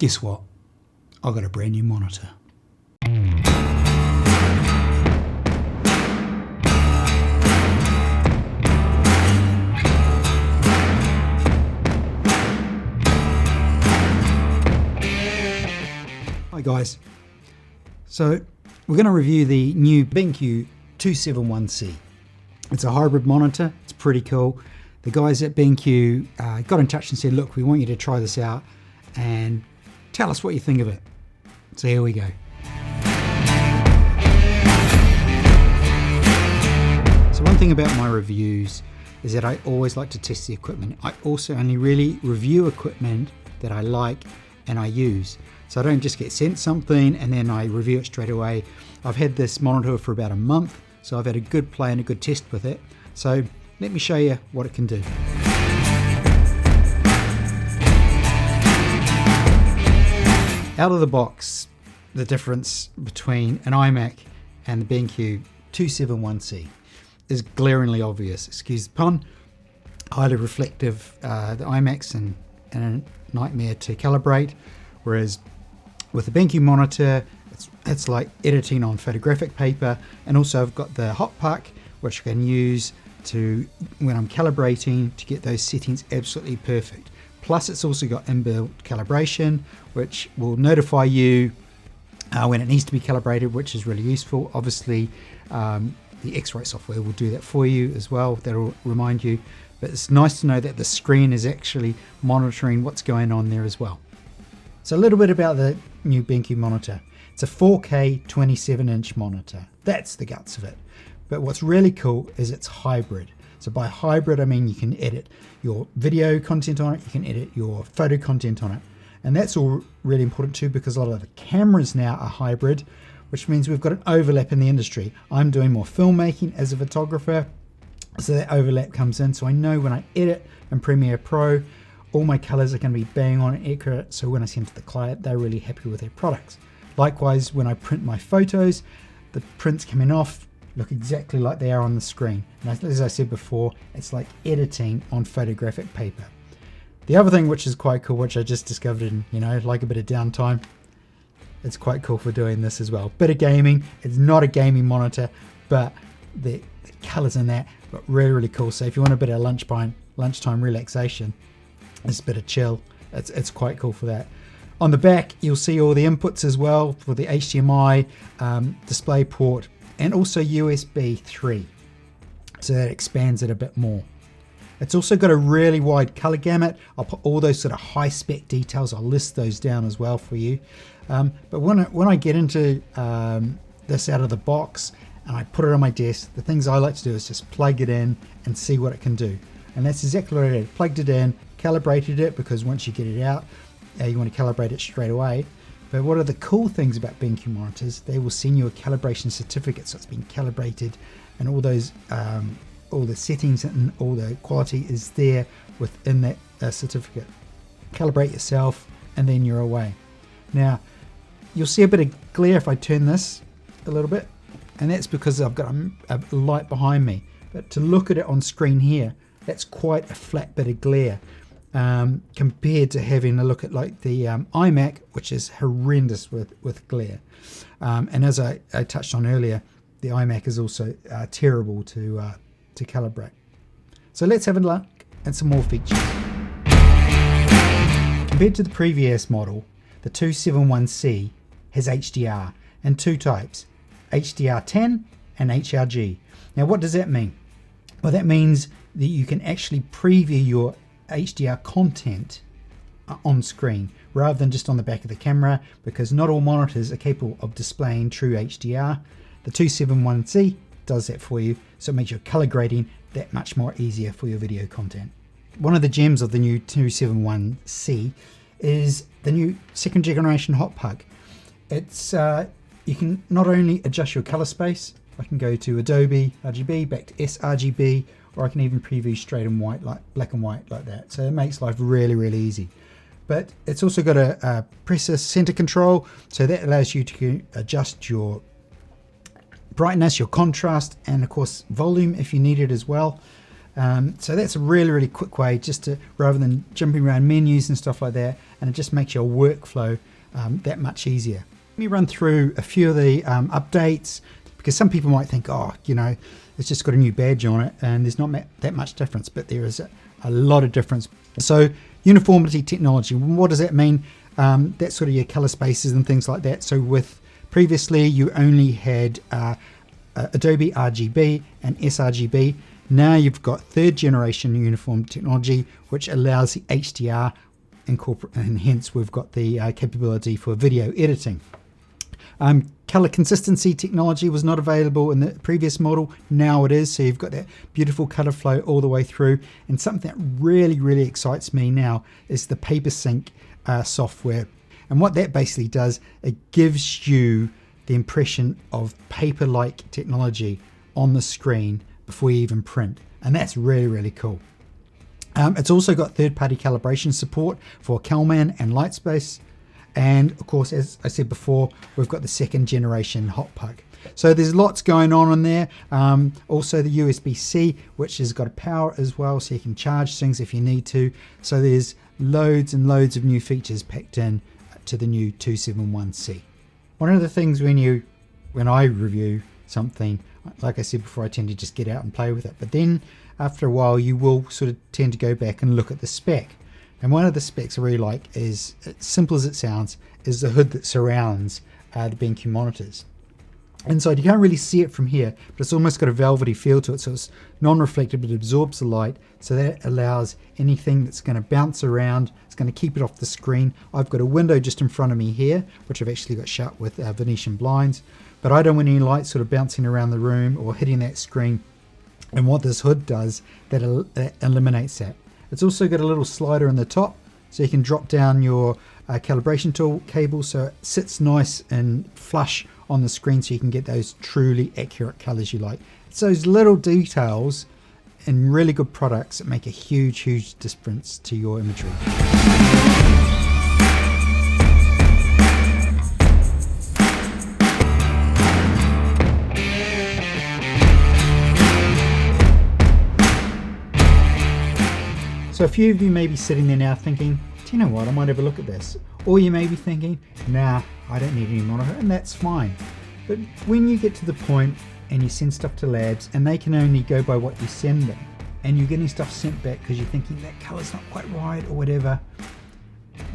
guess what? I've got a brand new monitor. Hi guys, so we're going to review the new BenQ 271C. It's a hybrid monitor, it's pretty cool. The guys at BenQ got in touch and said, look, we want you to try this out and tell us what you think of it. So here we go. So one thing about my reviews is that I always like to test the equipment. I also only really review equipment that I like and I use. So I don't just get sent something and then I review it straight away. I've had this monitor for about a month, so I've had a good play and a good test with it. So let me show you what it can do. Out of the box, the difference between an iMac and the BenQ 271C is glaringly obvious. Excuse the pun. Highly reflective, the iMacs and a nightmare to calibrate, whereas with the BenQ monitor, it's like editing on photographic paper. And also I've got the hot puck, which I can use to, when I'm calibrating, to get those settings absolutely perfect. Plus it's also got inbuilt calibration, which will notify you when it needs to be calibrated, which is really useful. Obviously, the X-Rite software will do that for you as well. That'll remind you. But it's nice to know that the screen is actually monitoring what's going on there as well. So a little bit about the new BenQ monitor. It's a 4K 27-inch monitor. That's the guts of it. But what's really cool is it's hybrid. So by hybrid, I mean you can edit your video content on it, you can edit your photo content on it. And that's all really important too, because a lot of the cameras now are hybrid, which means we've got an overlap in the industry. I'm doing more filmmaking as a photographer, so that overlap comes in. So I know when I edit in Premiere Pro, all my colors are going to be bang on and accurate, so when I send to the client, they're really happy with their products. Likewise, when I print my photos, the prints coming off look exactly like they are on the screen. And as I said before, it's like editing on photographic paper. The other thing which is quite cool, which I just discovered in, like a bit of downtime, it's quite cool for doing this as well. Bit of gaming. It's not a gaming monitor, but the colors in that look really, really cool. So if you want a bit of lunchtime relaxation, it's a bit of chill. It's quite cool for that. On the back, you'll see all the inputs as well for the HDMI, display port, and also USB 3. So that expands it a bit more. It's also got a really wide color gamut. I'll put all those sort of high spec details. I'll list those down as well for you. But when I get into this out of the box and I put it on my desk, the things I like to do is just plug it in and see what it can do. And that's exactly what I did. Plugged it in, calibrated it, because once you get it out, you want to calibrate it straight away. But what are the cool things about BenQ monitors? They will send you a calibration certificate, so it's been calibrated, and all those, all the settings and all the quality is there within that certificate. Calibrate yourself, and then you're away. Now, you'll see a bit of glare if I turn this a little bit, and that's because I've got a light behind me. But to look at it on screen here, that's quite a flat bit of glare. Compared to having a look at like the iMac, which is horrendous with glare. And as I touched on earlier, the iMac is also terrible to calibrate. So let's have a look at some more features. Compared to the previous model, the 271C has HDR in two types, HDR10 and HRG. Now what does that mean? Well, that means that you can actually preview your HDR content on screen rather than just on the back of the camera, because not all monitors are capable of displaying true HDR. The 271C does that for you, so it makes your color grading that much more easier for your video content. One of the gems of the new 271C is the new second generation hot puck. It's you can not only adjust your color space, I can go to Adobe RGB back to sRGB, or I can even preview straight and white, like black and white like that. So it makes life really, really easy. But it's also got a presser center control, so that allows you to adjust your brightness, your contrast, and of course volume if you need it as well. So that's a really quick way just to, rather than jumping around menus and stuff like that, and it just makes your workflow that much easier. Let me run through a few of the updates, because some people might think, oh, you know, it's just got a new badge on it and there's not that much difference, but there is a lot of difference. So uniformity technology, what does that mean? That's sort of your color spaces and things like that. So with previously you only had Adobe RGB and sRGB. Now you've got 3rd generation uniform technology, which allows the HDR and hence we've got the capability for video editing. Color consistency technology was not available in the previous model. Now it is, so you've got that beautiful color flow all the way through. And something that really excites me now is the paper sync software. And what that basically does, it gives you the impression of paper-like technology on the screen before you even print. And that's really cool. It's also got third-party calibration support for Calman and Lightspace. And of course, as I said before, we've got the 2nd generation hot plug. So there's lots going on in there. Also the USB-C, which has got a power as well, so you can charge things if you need to. So there's loads and loads of new features packed in to the new 271C. One of the things when I review something, like I said before, I tend to just get out and play with it. But then after a while, you will sort of tend to go back and look at the spec. And one of the specs I really like is, as simple as it sounds, is the hood that surrounds the BenQ monitors. Inside, you can't really see it from here, but it's almost got a velvety feel to it, so it's non-reflective, but it absorbs the light, so that allows anything that's going to bounce around, it's going to keep it off the screen. I've got a window just in front of me here, which I've actually got shut with Venetian blinds, but I don't want any light sort of bouncing around the room or hitting that screen. And what this hood does, that eliminates that. It's also got a little slider in the top, so you can drop down your calibration tool cable, so it sits nice and flush on the screen, so you can get those truly accurate colors you like. It's those little details in really good products that make a huge difference to your imagery. So a few of you may be sitting there now thinking, do you know what, I might have a look at this. Or you may be thinking, nah, I don't need any monitor, and that's fine. But when you get to the point and you send stuff to labs and they can only go by what you send them, and you're getting stuff sent back because you're thinking that color's not quite right or whatever,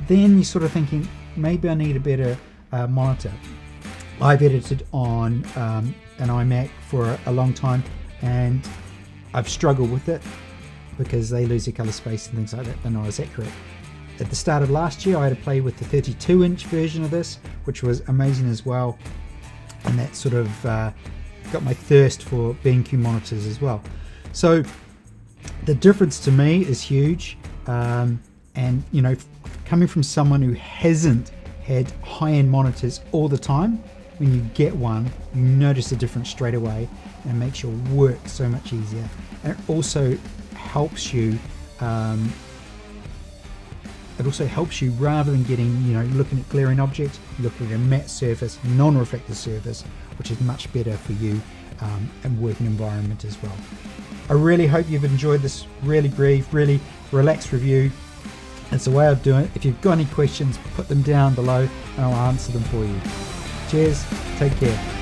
then you're sort of thinking, maybe I need a better monitor. I've edited on an iMac for a long time and I've struggled with it, because they lose their color space and things like that. They're not as accurate. At the start of last year, I had to play with the 32-inch version of this, which was amazing as well. And that sort of got my thirst for BenQ monitors as well. So the difference to me is huge. And you know, coming from someone who hasn't had high-end monitors all the time, when you get one, you notice the difference straight away, and it makes your work so much easier. And it also helps you rather than getting, you know, looking at glaring objects, looking at a matte surface, non-reflective surface, which is much better for you and working environment as well. I really hope you've enjoyed this really brief, really relaxed review. It's the way of doing it. If you've got any questions, put them down below and I'll answer them for you. Cheers, take care.